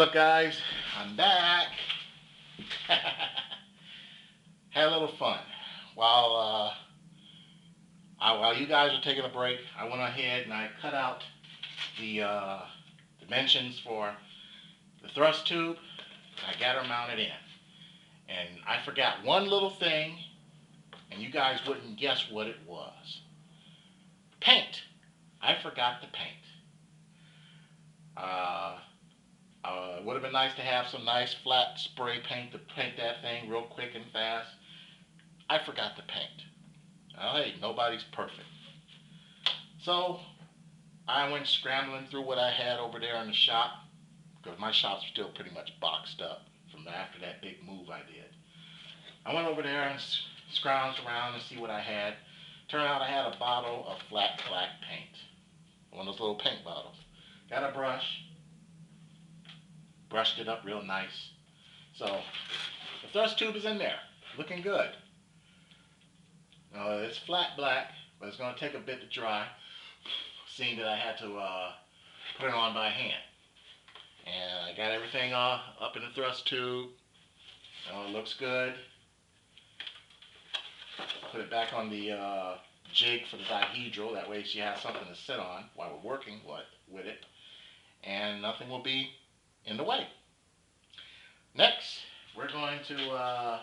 What's up, guys? I'm back. Had a little fun. While while you guys were taking a break, I went ahead and I cut out the dimensions for the thrust tube. And I got her mounted in. And I forgot one little thing, and you guys wouldn't guess what it was. Paint. I forgot to paint. It would have been nice to have some nice flat spray paint to paint that thing real quick and fast. I forgot to paint. Now, hey, nobody's perfect. So I went scrambling through what I had over there in the shop, because my shop's still pretty much boxed up from after that big move I did. I went over there and scrounged around to see what I had. Turned out I had a bottle of flat black paint. One of those little paint bottles. Got a brush. Brushed it up real nice. So the thrust tube is in there. Looking good. It's flat black, but it's going to take a bit to dry, seeing that I had to put it on by hand. And I got everything up in the thrust tube. It looks good. Put it back on the jig for the dihedral. That way she has something to sit on while we're working with it. And nothing will be in the way. Next, we're going to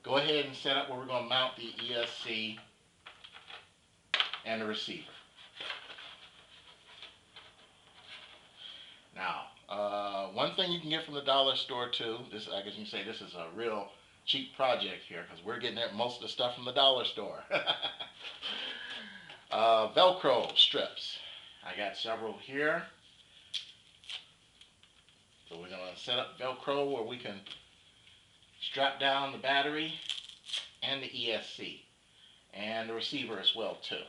go ahead and set up where we're going to mount the ESC and the receiver. Now, one thing you can get from the dollar store too, this, I guess you can say this is a real cheap project here, because we're getting most of the stuff from the dollar store. Velcro strips. I got several here. So we're going to set up Velcro where we can strap down the battery and the ESC and the receiver as well too.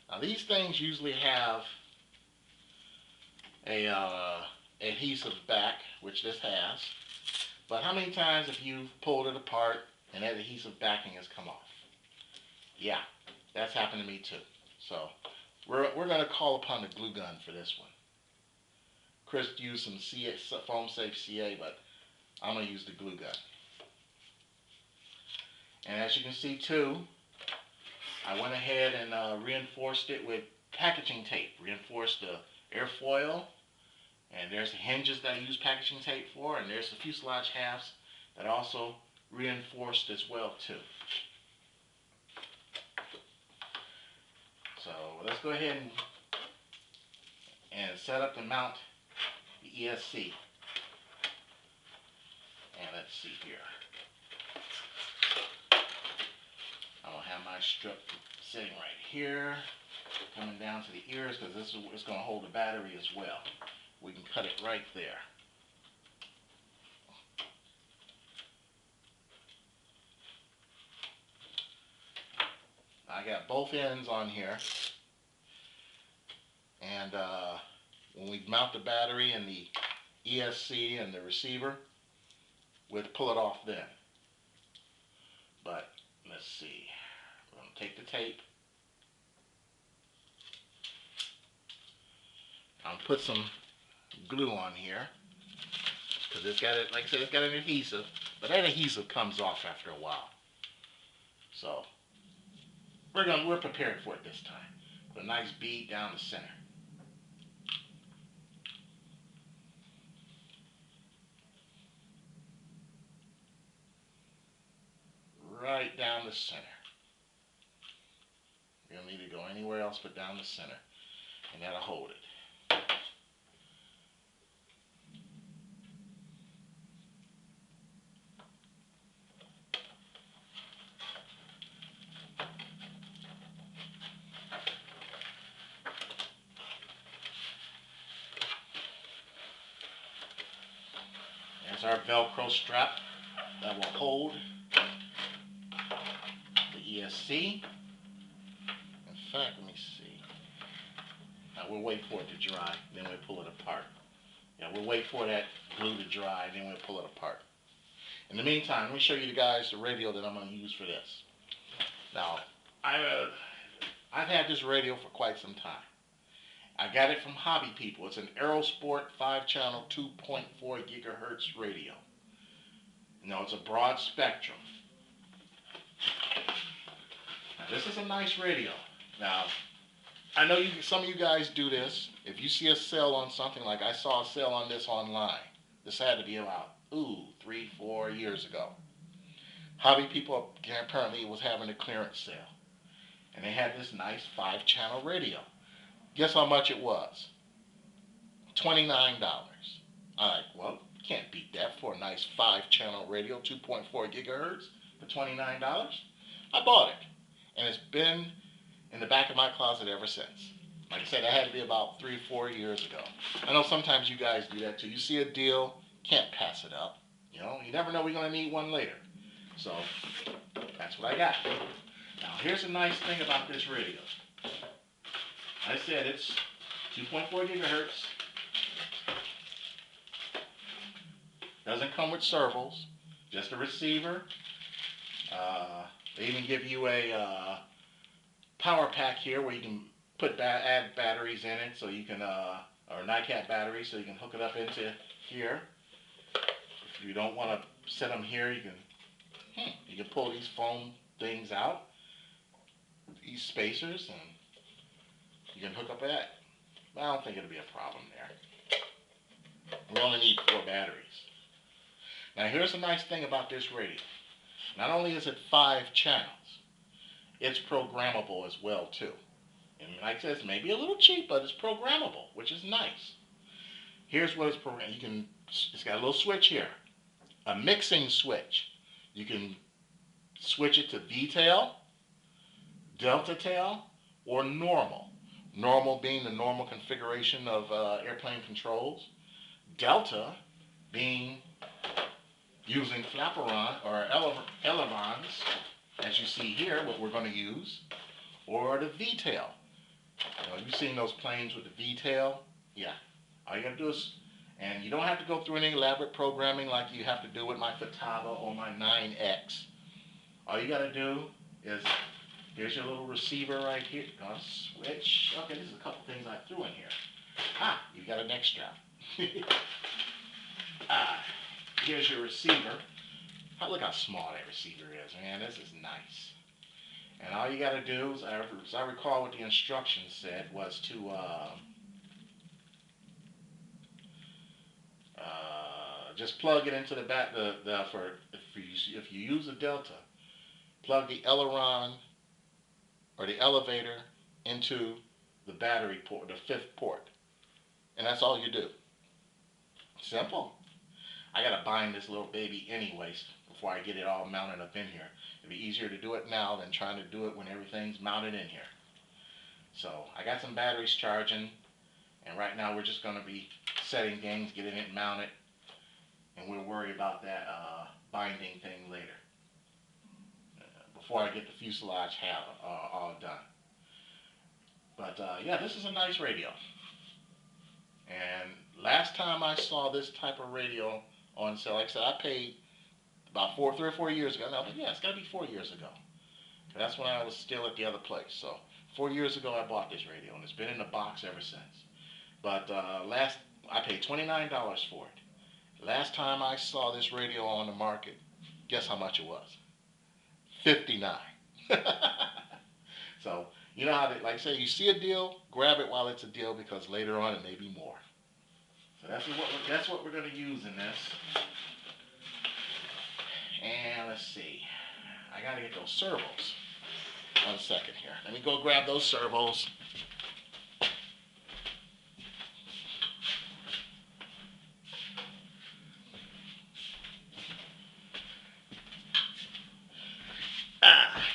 Now these things usually have a adhesive back, which this has, but how many times have you pulled it apart and that adhesive backing has come off? Yeah, that's happened to me too. So we're going to call upon the glue gun for this one. Chris used some foam safe CA, but I'm going to use the glue gun. And as you can see too, I went ahead and reinforced it with packaging tape. Reinforced the airfoil, and there's the hinges that I use packaging tape for, and there's the fuselage halves that I also reinforced as well too. So let's go ahead and set up the mount the ESC. And let's see here. I'm going to have my strip sitting right here, coming down to the ears, because this is what's going to hold the battery as well. We can cut it right there. I got both ends on here, and when we mount the battery and the ESC and the receiver, we'll pull it off then. But let's see, we're going to take the tape, I'll put some glue on here, because it's got it, like I said, it's got an adhesive, but that adhesive comes off after a while. So we're prepared for it this time. Put a nice bead down the center. Right down the center. You don't need to go anywhere else but down the center, and that'll hold it. There's our Velcro strap that will hold the ESC. In fact, let me see. Now we'll wait for it to dry, then we'll pull it apart. Yeah, we'll wait for that glue to dry, then we'll pull it apart. In the meantime, let me show you guys the radio that I'm going to use for this. Now, I've had this radio for quite some time, I got it from Hobby People. It's an Aerosport 5-channel 2.4 gigahertz radio. No, it's a broad spectrum. Now, this is a nice radio. Now, I know some of you guys do this. If you see a sale on something, like I saw a sale on this online. This had to be about, 3-4 years ago. Hobby People apparently was having a clearance sale. And they had this nice 5-channel radio. Guess how much it was? $29. I'm like, well, you can't beat that for a nice 5-channel radio, 2.4 gigahertz for $29. I bought it. And it's been in the back of my closet ever since. Like I said, that had to be about 3-4 years ago. I know sometimes you guys do that too. You see a deal, can't pass it up. You never know we're going to need one later. So, that's what I got. Now, here's a nice thing about this radio. I said it's 2.4 gigahertz. Doesn't come with servos, just a receiver. They even give you a power pack here where you can add batteries in it, so you can, or NiCad batteries, so you can hook it up into here. If you don't want to set them here, you can pull these foam things out, these spacers, and you can hook up that. But I don't think it'll be a problem there. We only need 4 batteries. Now here's the nice thing about this radio. Not only is it 5 channels, it's programmable as well too. And like I said, it's maybe a little cheap, but it's programmable, which is nice. Here's what it's programmed. It's got a little switch here, a mixing switch. You can switch it to V-tail, delta tail, or normal. Normal being the normal configuration of airplane controls. Delta being using flaperon or ailerons, as you see here, what we're going to use, or the V-tail. You've seen those planes with the V-tail? Yeah. All you got to do is, and you don't have to go through any elaborate programming like you have to do with my Fatava or my 9X. All you got to do is, here's your little receiver right here. Gonna switch. Okay, there's a couple things I threw in here. You got a neck strap. Here's your receiver. Look how small that receiver is, man. This is nice. And all you got to do, as I recall what the instructions said, was to just plug it into the back. If you use a Delta, plug the aileron or the elevator into the battery port, the 5th port, and that's all you do. Simple. I gotta bind this little baby anyways before I get it all mounted up in here. It'd be easier to do it now than trying to do it when everything's mounted in here. So I got some batteries charging, and right now we're just gonna be setting things, getting it mounted, and we'll worry about that binding thing later. Before I get the fuselage all done. But yeah, this is a nice radio. And last time I saw this type of radio on sale, like I said, I paid about 3 or 4 years ago. And I was like, yeah, it's got to be 4 years ago. That's when I was still at the other place. So 4 years ago, I bought this radio, and it's been in the box ever since. But I paid $29 for it. Last time I saw this radio on the market, guess how much it was? $59. So you know how they, like I say, you see a deal, grab it while it's a deal, because later on it may be more. So that's what we're going to use in this. And let's see, I got to get those servos. 1 second here. Let me go grab those servos.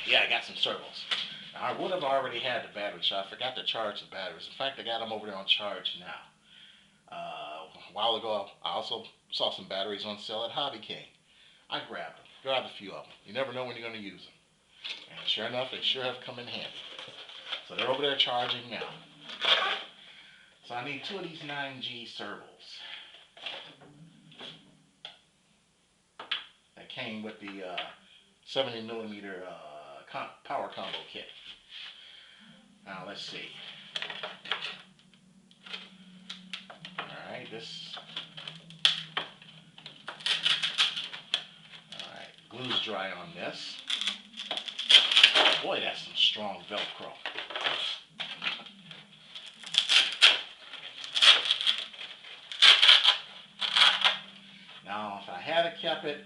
Yeah, I got some servos. Now, I would have already had the batteries, so I forgot to charge the batteries. In fact, I got them over there on charge now. A while ago, I also saw some batteries on sale at Hobby King. I grabbed a few of them. You never know when you're going to use them. And sure enough, they sure have come in handy. So they're over there charging now. So I need 2 of these 9G servos. That came with the 70mm power combo kit. Now let's see. dry on this. Boy, that's some strong Velcro. Now, if I had kept it,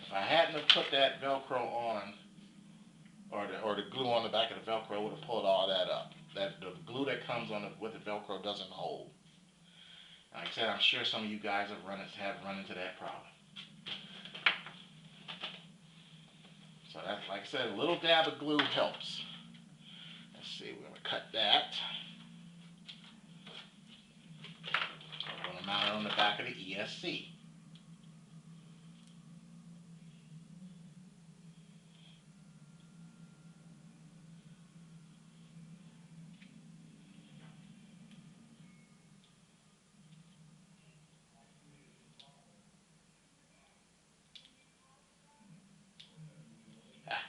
if I hadn't have put that Velcro on, or the glue on the back of the Velcro, would have pulled all that up. That the glue that comes on with the Velcro doesn't hold. Like I said, I'm sure some of you guys have run into that problem. So that's, like I said, a little dab of glue helps. Let's see, we're going to cut that. We're going to mount it on the back of the ESC.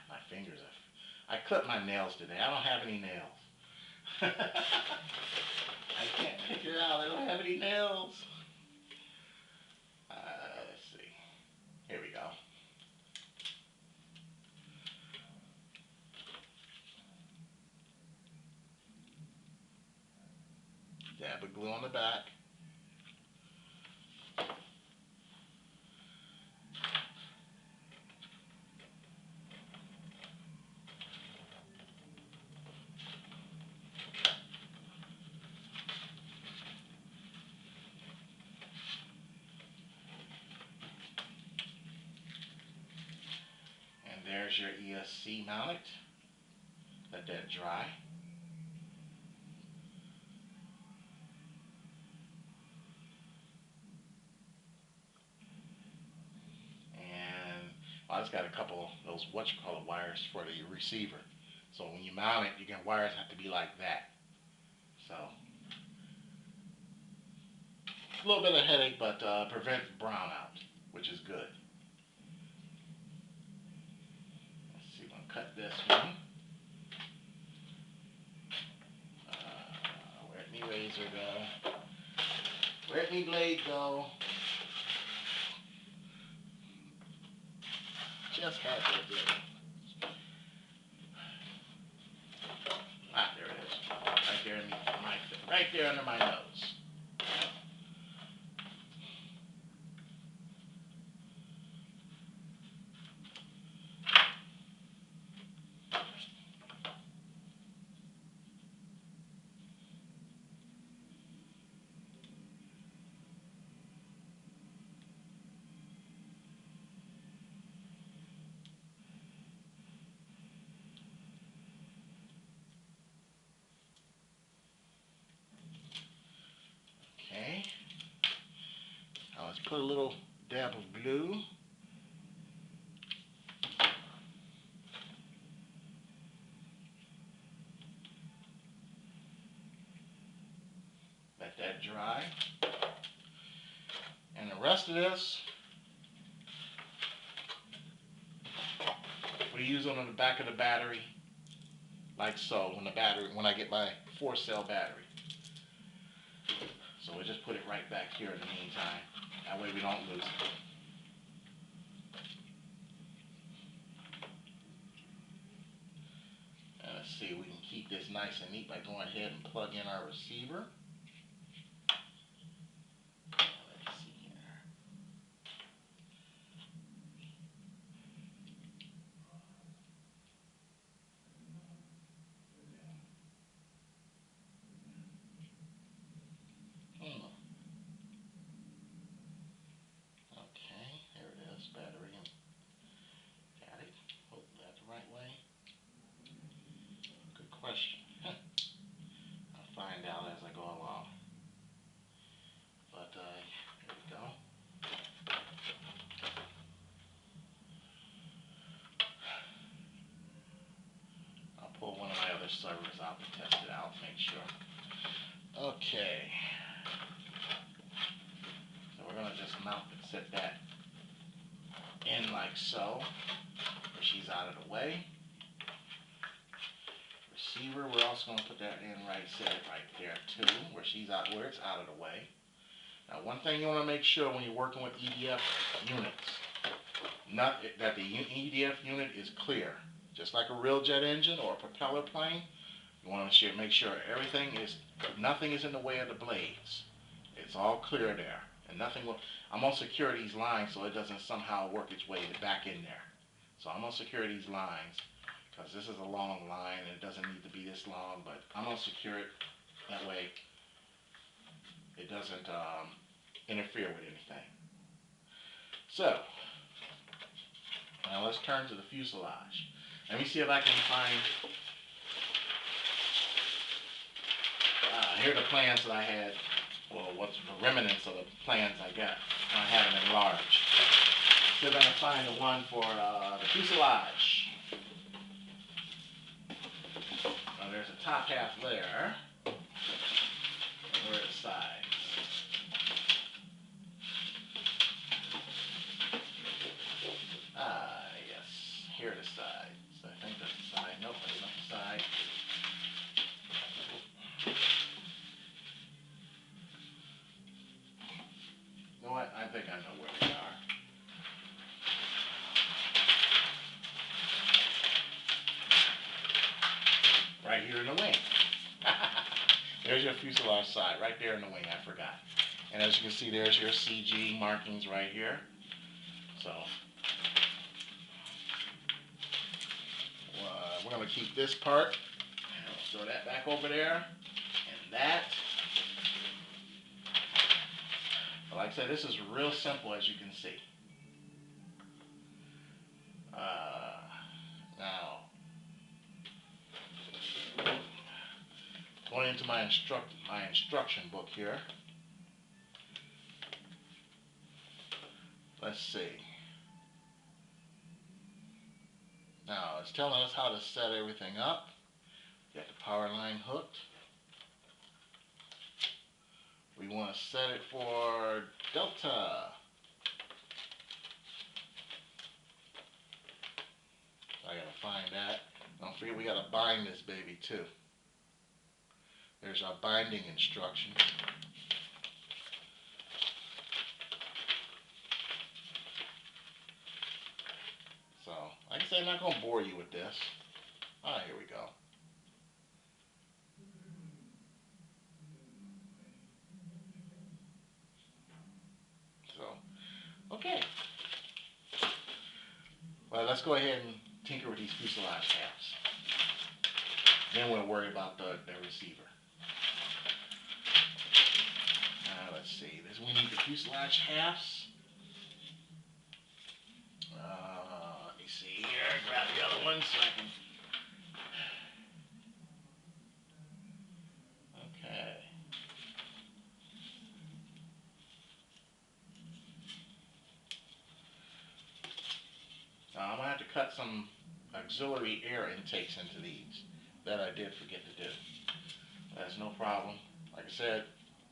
My fingers are... I clipped my nails today. I don't have any nails. I can't figure it out. I don't have any nails. Let's see. Here we go. Dab of glue on the back. There's your ESC mounted. Let that dry. And I just got a couple of those wires for the receiver. So when you mount it, your wires have to be like that. So a little bit of headache, but prevents brownout, which is good. Cut this one. Where'd me razor go? Where'd me blade go? Just had that blade. Ah, there it is. Right there under my nose. Okay. Now let's put a little dab of glue. Let that dry. And the rest of this, we use it on the back of the battery, like so, when I get my 4-cell battery. So we'll just put it right back here in the meantime. That way we don't lose it. And let's see, we can keep this nice and neat by going ahead and plug in our receiver. Let's see here. Okay, there it is, battery. Got it. Hope that's the right way. Good question. I'll find out as I go along. But here we go. I'll pull one of my other servers out to test it out, make sure. Okay. So we're gonna just mount it, set that in like so, where she's out of the way. Receiver, we're also going to put that in set it right there too, where it's out of the way. Now one thing you want to make sure when you're working with EDF units that the EDF unit is clear. Just like a real jet engine or a propeller plane, you want to make sure nothing is in the way of the blades. It's all clear there, and nothing will. I'm gonna secure these lines so it doesn't somehow work its way back in there. So I'm gonna secure these lines because this is a long line and it doesn't need to be this long, but I'm gonna secure it that way it doesn't interfere with anything. So now let's turn to the fuselage. Let me see if I can find. Here are the plans that I had. Well, what's the remnants of the plans I got. I have them enlarged. See if I can find the one for the fuselage. There's a top half there. And where are the sides? Yes. Here are the sides. I think that's the side. Nope, that's not the side. You know what? I think I know where they are. Right here in the wing. There's your fuselage side, right there in the wing. I forgot. And as you can see, there's your CG markings right here. So we're going to keep this part. And we'll throw that back over there. And that. But like I said, this is real simple, as you can see. Now, going into my instruction book here. Let's see. Now, it's telling us how to set everything up. Got the power line hooked. We want to set it for Delta. I gotta find that. Don't forget we gotta bind this baby too. There's our binding instructions. So, like I said, I'm not gonna bore you with this. Here we go. So, okay. Well, let's go ahead and tinker with these fuselage halves. Then we'll worry about the receiver. Let's see. We need the fuselage halves. Let me see here. Grab the other one so I can. Okay. Now I'm going to have to cut some auxiliary air intakes into these. That I did forget to do. That's no problem. Like I said,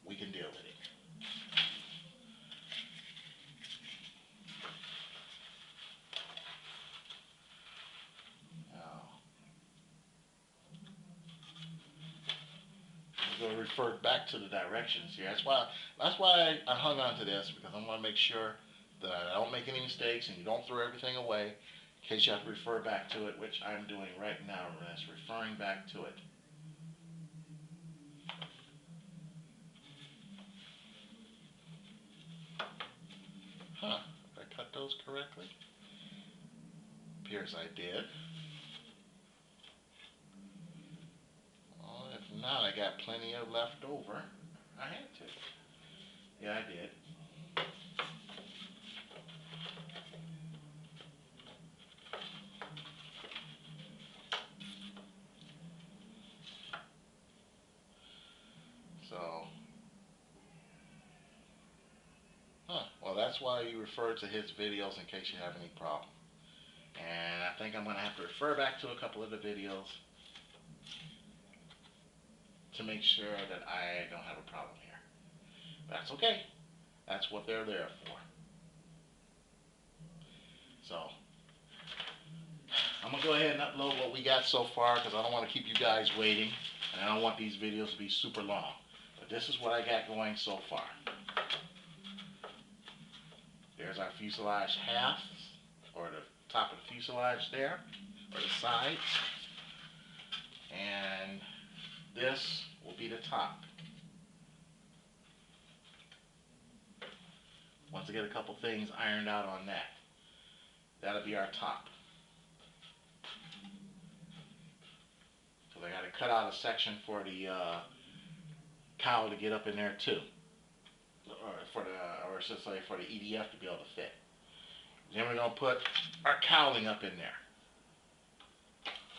we can deal with it. We'll refer back to the directions here. That's why I hung on to this, because I want to make sure that I don't make any mistakes and you don't throw everything away in case you have to refer back to it, which I'm doing right now. That's referring back to it. Huh, did I cut those correctly? Appears I did. Well, if not, I got plenty of left over. I had to. Yeah, I did. So, well, that's why you refer to his videos in case you have any problem. And I think I'm going to have to refer back to a couple of the videos to make sure that I don't have a problem here. That's okay. That's what they're there for. So, I'm going to go ahead and upload what we got so far, because I don't want to keep you guys waiting, and I don't want these videos to be super long. But this is what I got going so far. There's our fuselage half, or the top of the fuselage there, or the sides. And this will be the top. Once I get a couple things ironed out on that, that'll be our top. So they got to cut out a section for the cowl to get up in there too, or I should say for the EDF to be able to fit. Then we're gonna put our cowling up in there,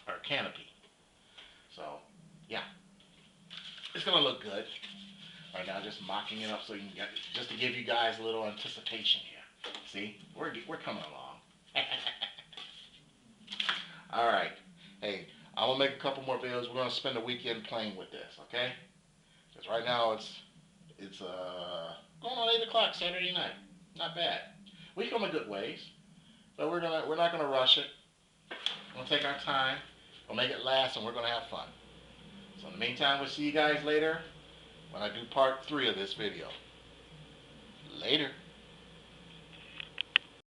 our canopy. So yeah, it's gonna look good. Right now, just mocking it up so you can get, just to give you guys a little anticipation here. See, we're coming along. All right, hey, I'm gonna make a couple more videos. We're gonna spend the weekend playing with this, okay? Because right now it's going on 8 o'clock Saturday night. Not bad. We come a good ways, but we're not gonna rush it. We're gonna take our time. We'll make it last, and we're gonna have fun. So in the meantime, we'll see you guys later when I do part 3 of this video. Later.